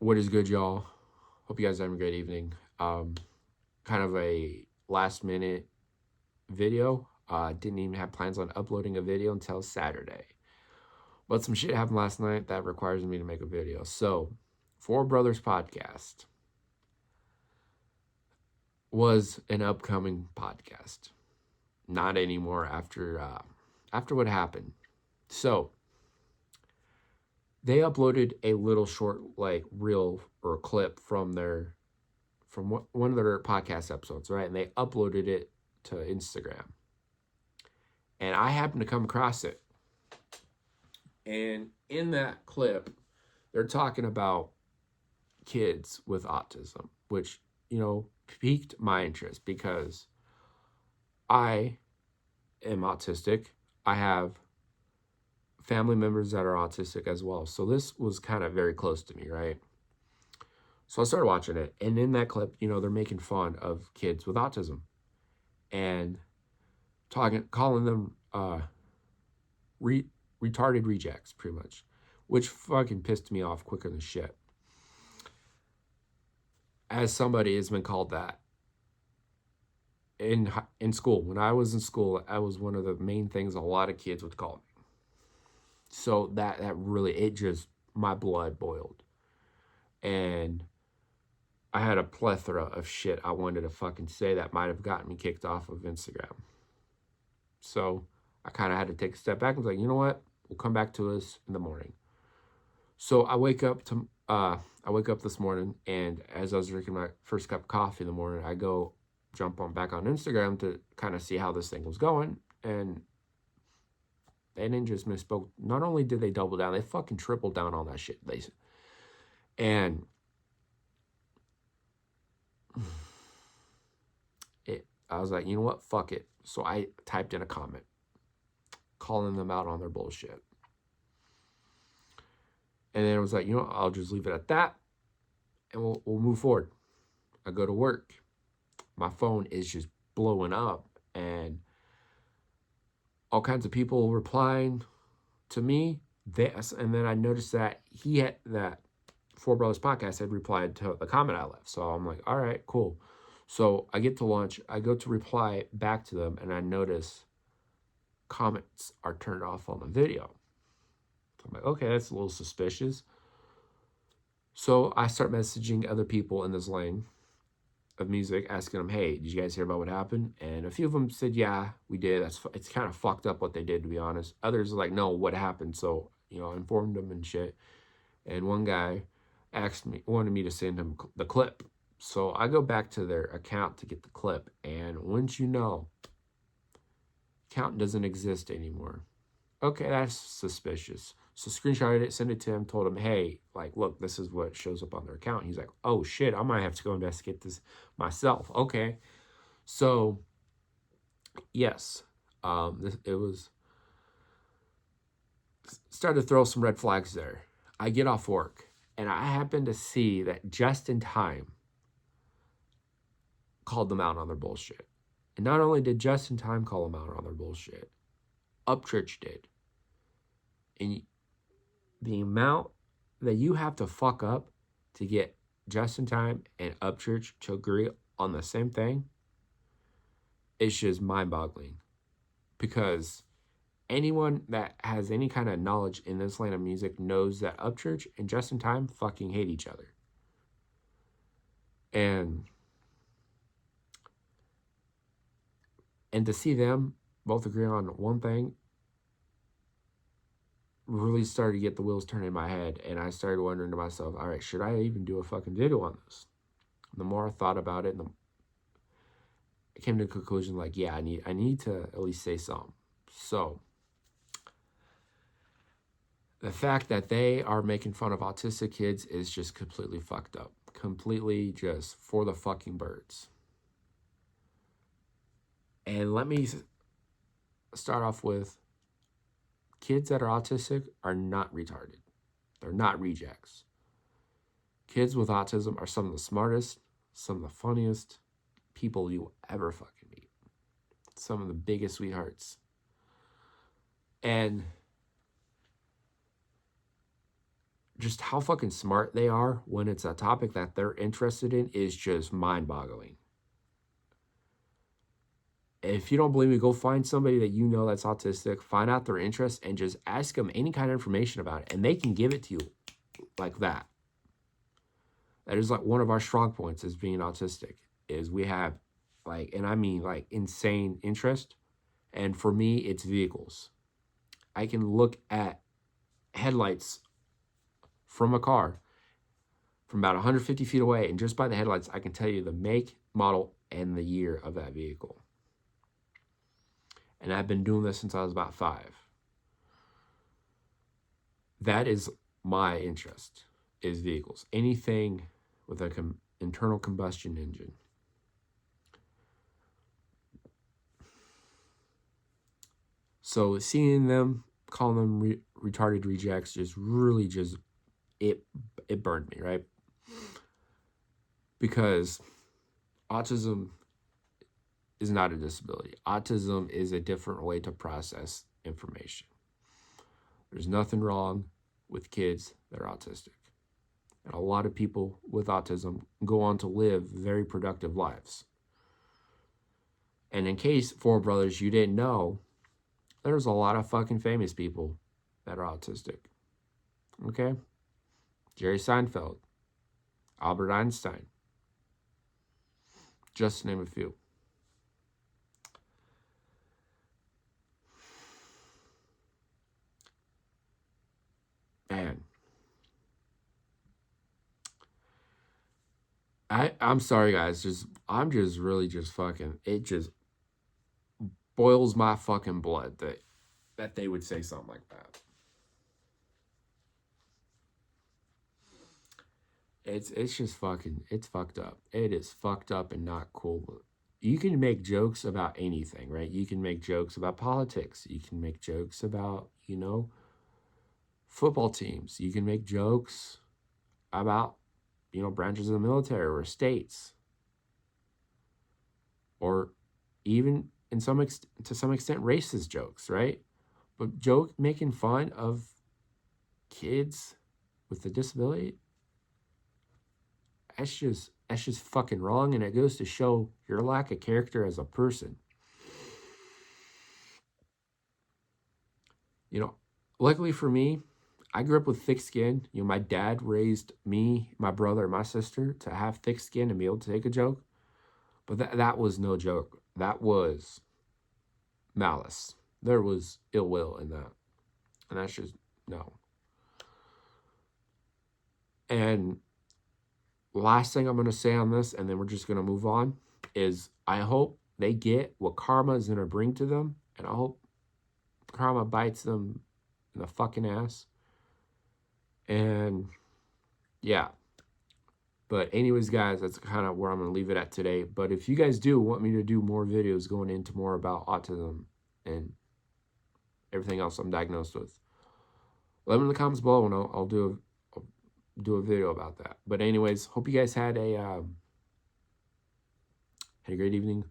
What is good, y'all? Hope you guys are having a great evening. Kind of a last minute video. Didn't even have plans on uploading a video until Saturday. But some shit happened last night that requires me to make a video. So, Four Brothers Podcast was an upcoming podcast. Not anymore after what happened. So, they uploaded a little short like reel or clip from one of their podcast episodes, right? And they uploaded it to Instagram. And I happened to come across it. And in that clip, they're talking about kids with autism, which, piqued my interest because I am autistic. I have family members that are autistic as well. So this was kind of very close to me, right? So I started watching it. And in that clip, they're making fun of kids with autism and calling them retarded rejects, pretty much, which fucking pissed me off quicker than shit. As somebody has been called that in school. When I was in school, that was one of the main things a lot of kids would call me. So that really, it just, my blood boiled. And I had a plethora of shit I wanted to fucking say that might have gotten me kicked off of Instagram. So I kind of had to take a step back and was like, you know what? We'll come back to this in the morning. So I wake up this morning, and as I was drinking my first cup of coffee in the morning, I go jump back on Instagram to kind of see how this thing was going, and they didn't just misspoke. Not only did they double down, they fucking tripled down on that shit. And I was like, you know what? Fuck it. So I typed in a comment calling them out on their bullshit. And then it was like, I'll just leave it at that, and we'll move forward. I go to work. My phone is just blowing up, and all kinds of people replying to me. And then I noticed that that Four Brothers Podcast had replied to the comment I left. So I'm like, all right, cool. So I get to launch. I go to reply back to them, and I notice comments are turned off on the video. So I'm like, okay, that's a little suspicious. So I start messaging other people in this lane of music, asking them, hey, did you guys hear about what happened? And a few of them said, yeah, we did. It's kind of fucked up what they did, to be honest. Others are like, no, what happened? So, I informed them and shit. And one guy wanted me to send him the clip. So I go back to their account to get the clip. And wouldn't you know, account doesn't exist anymore. Okay, that's suspicious. So screenshotted it, sent it to him, told him, hey, like, look, this is what shows up on their account. He's like, oh shit, I might have to go investigate this myself. Okay. So, yes, it was, started to throw some red flags there. I get off work, and I happen to see that Just in Time called them out on their bullshit. And not only did Just in Time call them out on their bullshit, Upchurch did. And the amount that you have to fuck up to get Just in Time and Upchurch to agree on the same thing, it's just mind-boggling. Because anyone that has any kind of knowledge in this lane of music knows that Upchurch and Just in Time fucking hate each other. And to see them both agree on one thing really started to get the wheels turning in my head. And I started wondering to myself, all right, should I even do a fucking video on this? And the more I thought about it, I came to the conclusion, like, yeah, I need to at least say something. So the fact that they are making fun of autistic kids is just completely fucked up. Completely just for the fucking birds. And let me start off with, kids that are autistic are not retarded. They're not rejects. Kids with autism are some of the smartest, some of the funniest people you will ever fucking meet. Some of the biggest sweethearts. And just how fucking smart they are when it's a topic that they're interested in is just mind-boggling. If you don't believe me, go find somebody that you know that's autistic, find out their interest, and just ask them any kind of information about it, and they can give it to you like that. That is like one of our strong points as being autistic, is we have like, and I mean like insane interest. And for me, it's vehicles. I can look at headlights from a car from about 150 feet away, and just by the headlights, I can tell you the make, model, and the year of that vehicle. And I've been doing this since I was about 5. That is my interest, is vehicles. Anything with an internal combustion engine. So seeing them, calling them retarded rejects, just really it burned me, right? Because autism is not a disability. Autism is a different way to process information. There's nothing wrong with kids that are autistic. And a lot of people with autism go on to live very productive lives. And in case, Four Brothers, you didn't know, there's a lot of fucking famous people that are autistic. Okay? Jerry Seinfeld, Albert Einstein, just to name a few. Man. I'm sorry, guys. I'm just really just fucking, it just boils my fucking blood that they would say something like that. It's just fucking, it's fucked up. It is fucked up and not cool. You can make jokes about anything, right? You can make jokes about politics. You can make jokes about, football teams. You can make jokes about, branches of the military or states. Or even to some extent racist jokes, right? But making fun of kids with a disability, that's just fucking wrong, and it goes to show your lack of character as a person. Luckily for me, I grew up with thick skin. My dad raised me, my brother, and my sister to have thick skin and be able to take a joke. But that was no joke. That was malice. There was ill will in that. And that's just, no. And last thing I'm going to say on this, and then we're just going to move on, is I hope they get what karma is going to bring to them. And I hope karma bites them in the fucking ass. And yeah. But anyways, guys, that's kind of where I'm going to leave it at today. But if you guys do want me to do more videos going into more about autism and everything else I'm diagnosed with, let me know in the comments below, and I'll do a video about that. But anyways, hope you guys had a great evening.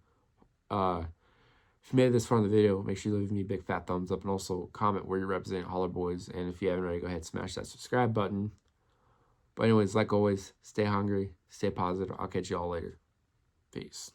If you made it this far in the video, make sure you leave me a big fat thumbs up, and also comment where you represent Holler Boys. And if you haven't already, go ahead and smash that subscribe button. But anyways, like always, stay hungry, stay positive. I'll catch you all later. Peace.